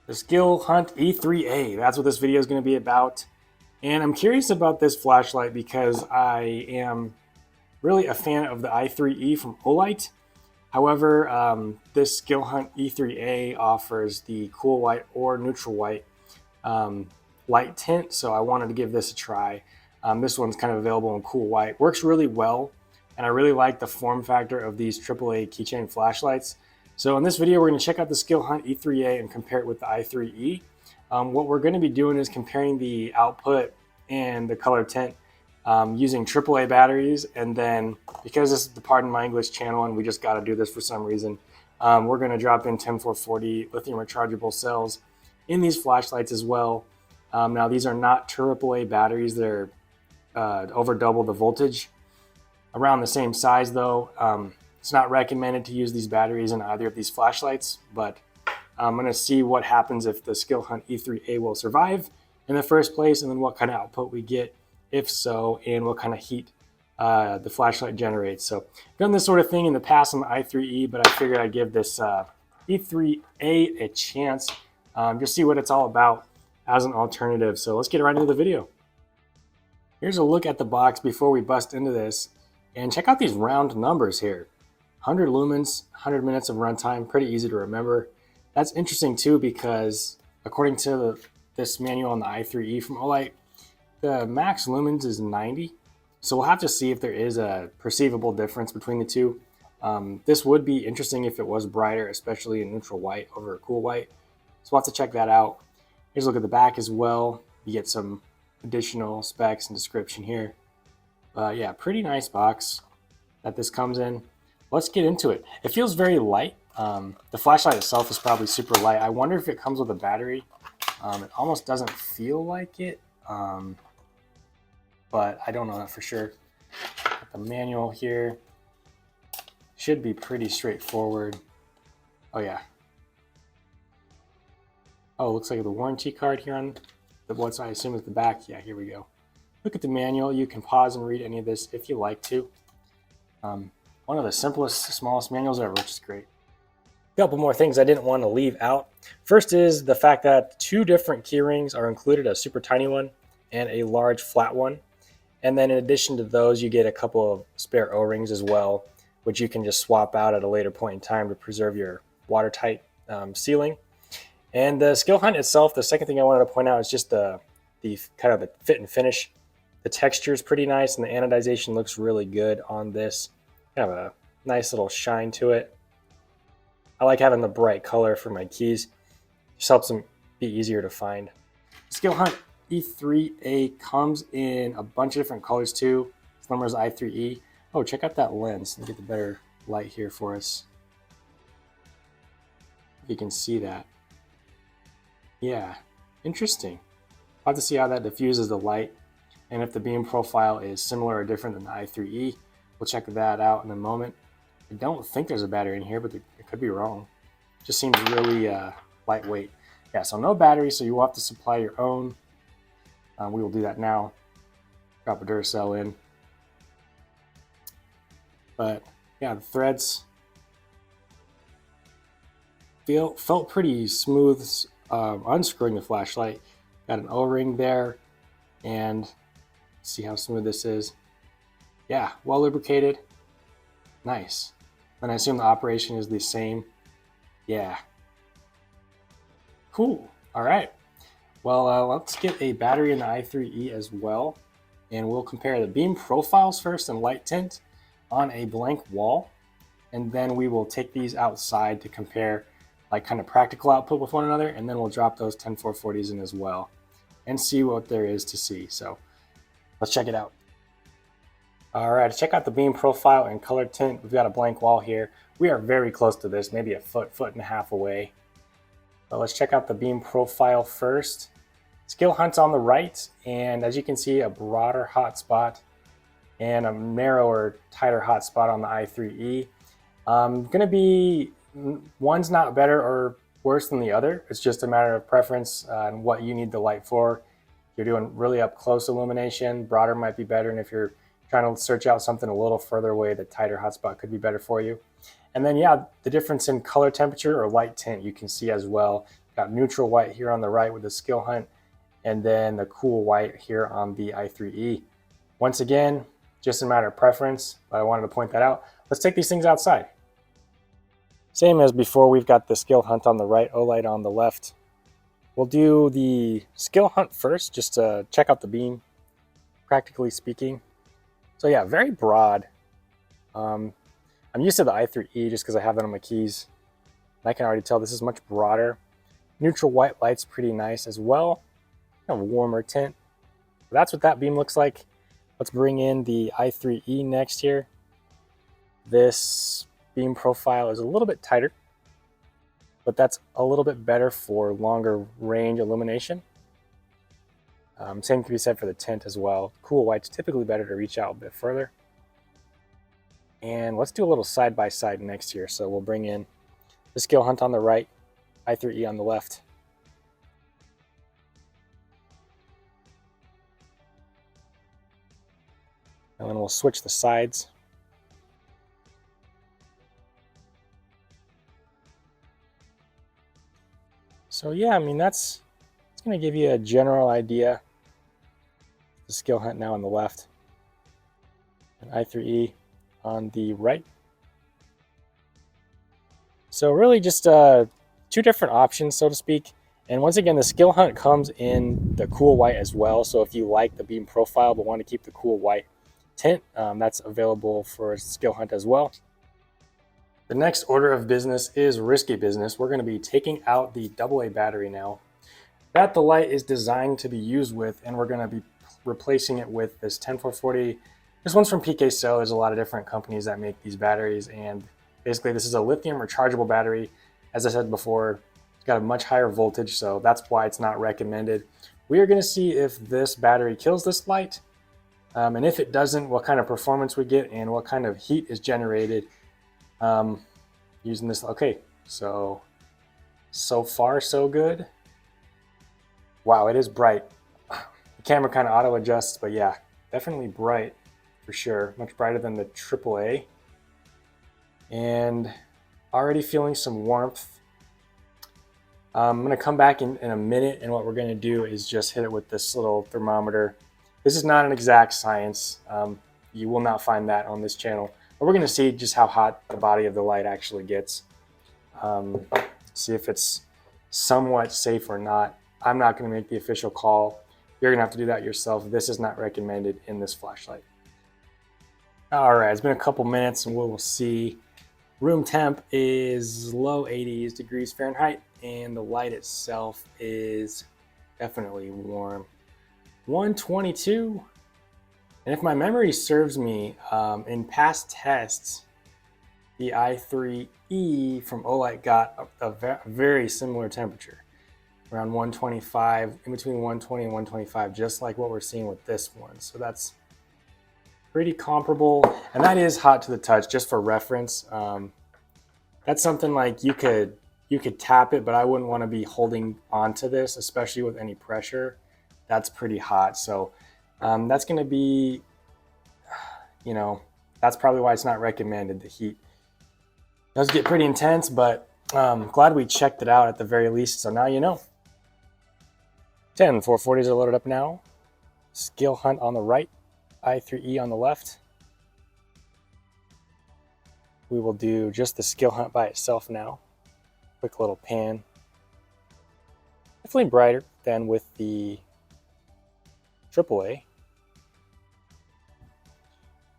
The Skilhunt E3A. That's what this video is going to be about. And I'm curious about this flashlight because I am really a fan of the i3E from Olight. However, this Skilhunt E3A offers the cool white or neutral white light tint, so I wanted to give this a try. This one's kind of available in cool white. Works really well, and I really like the form factor of these AAA keychain flashlights. So in this video, we're going to check out the Skilhunt E3A and compare it with the i3E. What we're going to be doing is comparing the output and the color tint using AAA batteries, and then because this is the Pardon My English channel and we just got to do this for some reason, we're going to drop in 10440 lithium rechargeable cells in these flashlights as well. Now these are not AAA batteries, they're over double the voltage. Around the same size though. It's not recommended to use these batteries in either of these flashlights, but I'm going to see what happens if the Skilhunt E3A will survive in the first place, and then what kind of output we get if so, and what kind of heat the flashlight generates. So I've done this sort of thing in the past on the i3E, but I figured I'd give this E3A a chance, just see what it's all about as an alternative. So let's get right into the video. Here's a look at the box before we bust into this, and check out these round numbers here. 100 lumens, 100 minutes of runtime, pretty easy to remember. That's interesting too because according to this manual on the i3E from Olight, the max lumens is 90. So we'll have to see if there is a perceivable difference between the two. This would be interesting if it was brighter, especially in neutral white over a cool white. So we'll have to check that out. Here's a look at the back as well. You get some additional specs and description here. Yeah, pretty nice box that this comes in. Let's get into it. It feels very light. The flashlight itself is probably super light. I wonder if it comes with a battery. It almost doesn't feel like it, but I don't know that for sure. The manual here should be pretty straightforward. Oh yeah. Oh, looks like the warranty card here on what I assume is the back. Yeah, here we go. Look at the manual. You can pause and read any of this if you like to. One of the simplest, smallest manuals ever, which is great. A couple more things I didn't want to leave out. First is the fact that 2 different key rings are included, a super tiny one and a large flat one. And then in addition to those, you get a couple of spare O-rings as well, which you can just swap out at a later point in time to preserve your watertight sealing. And the Skilhunt itself, the second thing I wanted to point out is just the kind of the fit and finish. The texture is pretty nice and the anodization looks really good on this. Kind of a nice little shine to it. I like having the bright color for my keys. Just helps them be easier to find. Skilhunt E3A comes in a bunch of different colors too. Same as i3E. Oh, check out that lens. Let me get the better light here for us. If you can see that. Yeah, interesting. I'll have to see how that diffuses the light and if the beam profile is similar or different than the i3E. We'll check that out in a moment. I don't think there's a battery in here, but it could be wrong. It just seems really lightweight. Yeah, so no battery, so you will have to supply your own. We will do that now. Drop a Duracell in. But yeah, the threads felt pretty smooth unscrewing the flashlight. Got an O-ring there, and see how smooth this is. Yeah, well lubricated. Nice. And I assume the operation is the same. Yeah. Cool. All right. Well, let's get a battery in the i3E as well. And we'll compare the beam profiles first and light tint on a blank wall. And then we will take these outside to compare like kind of practical output with one another. And then we'll drop those 10440s in as well and see what there is to see. So let's check it out. All right, check out the beam profile and color tint. We've got a blank wall here. We are very close to this, maybe a foot and a half away. But let's check out the beam profile first. Skilhunt's on the right, and as you can see, a broader hotspot and a narrower, tighter hotspot on the i3E. Gonna be, one's not better or worse than the other. It's just a matter of preference and what you need the light for. If you're doing really up close illumination, broader might be better, and if you're trying to search out something a little further away, the tighter hotspot could be better for you. And then, yeah, the difference in color temperature or light tint you can see as well. Got neutral white here on the right with the Skilhunt, and then the cool white here on the i3E. Once again, just a matter of preference, but I wanted to point that out. Let's take these things outside. Same as before, we've got the Skilhunt on the right, Olight on the left. We'll do the Skilhunt first, just to check out the beam, practically speaking. So yeah, very broad. I'm used to the i3E just because I have that on my keys. I can already tell this is much broader. Neutral white light's pretty nice as well. Kind of a warmer tint. So that's what that beam looks like. Let's bring in the i3E next here. This beam profile is a little bit tighter, but that's a little bit better for longer range illumination. Same can be said for the tint as well. Cool white's typically better to reach out a bit further. And let's do a little side-by-side next here. So we'll bring in the Skilhunt on the right, i3E on the left. And then we'll switch the sides. So yeah, I mean, it's going to give you a general idea. The Skilhunt now on the left, and i3E on the right. So really just two different options, so to speak. And once again, the Skilhunt comes in the cool white as well. So if you like the beam profile but want to keep the cool white tint, that's available for Skilhunt as well. The next order of business is risky business. We're going to be taking out the AA battery now that the light is designed to be used with, and we're going to be replacing it with this 10440. This one's from PK Cell. There's a lot of different companies that make these batteries, and basically this is a lithium rechargeable battery. As I said before, it's got a much higher voltage, so that's why it's not recommended. We are going to see if this battery kills this light, and if it doesn't, what kind of performance we get and what kind of heat is generated using this. Okay, so far so good. Wow, it is bright. The camera kind of auto adjusts, but yeah, definitely bright for sure. Much brighter than the AAA. And already feeling some warmth. I'm going to come back in a minute, and what we're going to do is just hit it with this little thermometer. This is not an exact science. You will not find that on this channel. But we're going to see just how hot the body of the light actually gets. See if it's somewhat safe or not. I'm not going to make the official call. You're going to have to do that yourself. This is not recommended in this flashlight. All right, it's been a couple minutes and we'll see. Room temp is low 80s degrees Fahrenheit, and the light itself is definitely warm. 122. And if my memory serves me, in past tests, the i3E from Olight got a very similar temperature, around 125, in between 120 and 125, just like what we're seeing with this one. So that's pretty comparable, and that is hot to the touch. Just for reference, that's something like you could tap it, but I wouldn't want to be holding onto this, especially with any pressure. That's pretty hot. So that's going to be, that's probably why it's not recommended. The heat does get pretty intense, but glad we checked it out at the very least. So now you know. 440s are loaded up now. Skilhunt on the right, i3E on the left. We will do just the Skilhunt by itself now. Quick little pan. Definitely brighter than with the AAA.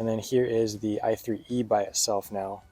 And then here is the i3E by itself now.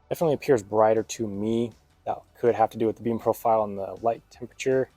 Definitely appears brighter to me. That could have to do with the beam profile and the light temperature.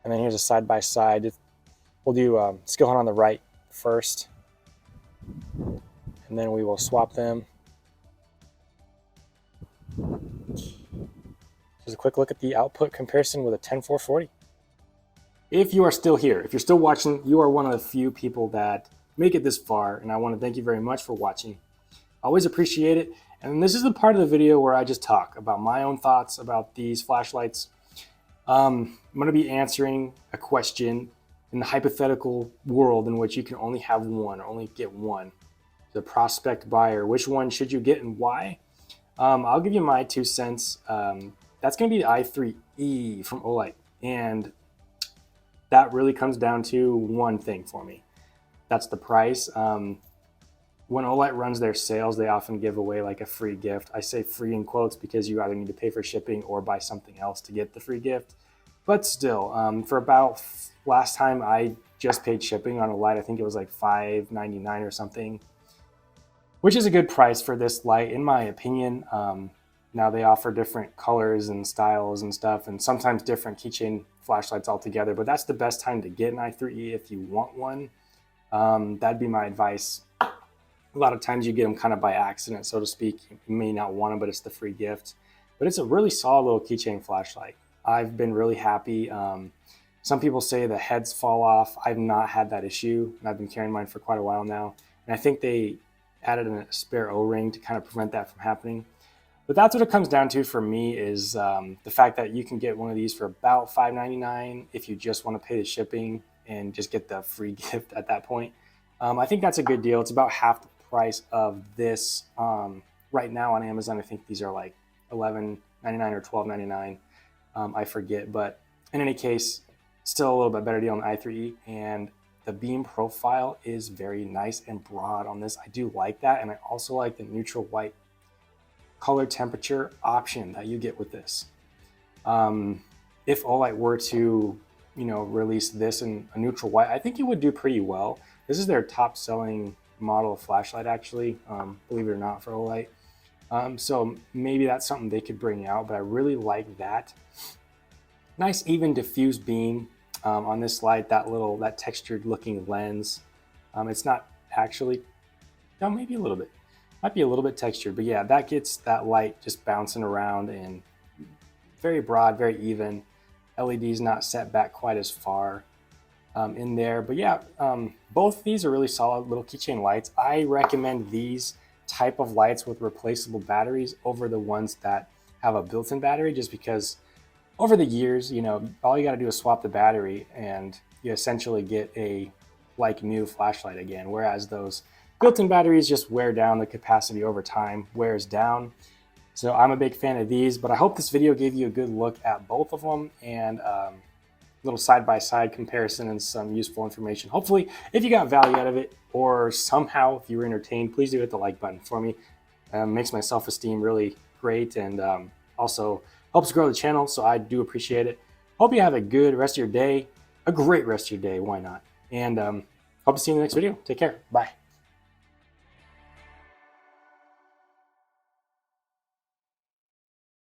And then here's a side-by-side. We'll do Skilhunt on the right first. And then we will swap them. Just a quick look at the output comparison with a 10440. If you are still here, if you're still watching, you are one of the few people that make it this far, and I want to thank you very much for watching. I always appreciate it. And this is the part of the video where I just talk about my own thoughts about these flashlights. I'm going to be answering a question in the hypothetical world in which you can only have one, or only get one. The prospect buyer, which one should you get and why? I'll give you my 2 cents. that's going to be the i3E from Olight. And that really comes down to one thing for me. That's the price. When Olight runs their sales, they often give away like a free gift. I say free in quotes because you either need to pay for shipping or buy something else to get the free gift. But still, for about last time I just paid shipping on a light, I think it was like $5.99 or something, which is a good price for this light, in my opinion. Now they offer different colors and styles and stuff, and sometimes different keychain flashlights altogether, but that's the best time to get an i3E if you want one. That'd be my advice. A lot of times you get them kind of by accident, so to speak. You may not want them, but it's the free gift. But it's a really solid little keychain flashlight. I've been really happy. Some people say the heads fall off. I've not had that issue, and I've been carrying mine for quite a while now. And I think they added a spare O-ring to kind of prevent that from happening. But that's what it comes down to for me, is the fact that you can get one of these for about $5.99 if you just want to pay the shipping and just get the free gift at that point. I think that's a good deal. It's about half the price of this right now on Amazon. I think these are like $11.99 or $12.99. I forget, but in any case, still a little bit better deal on the i3E, and the beam profile is very nice and broad on this. I do like that, and I also like the neutral white color temperature option that you get with this. If Olight were to, release this in a neutral white, I think it would do pretty well. This is their top selling model of flashlight, actually, believe it or not, for Olight. So maybe that's something they could bring out, but I really like that. Nice even diffused beam on this light, that textured looking lens. It's not actually, no, maybe a little bit. Might be a little bit textured, but yeah, that gets that light just bouncing around, and very broad, very even. LED's not set back quite as far in there. But yeah, both of these are really solid little keychain lights. I recommend these type of lights with replaceable batteries over the ones that have a built-in battery, just because over the years, all you got to do is swap the battery and you essentially get a like new flashlight again, whereas those built-in batteries just wear down. The capacity over time wears down. So I'm a big fan of these, but I hope this video gave you a good look at both of them and a little side-by-side comparison and some useful information. Hopefully, if you got value out of it, or somehow if you were entertained, please do hit the like button for me. Makes my self-esteem really great, and also helps grow the channel, so I do appreciate it. Hope you have a good rest of your day, a great rest of your day, why not? And hope to see you in the next video. Take care. Bye.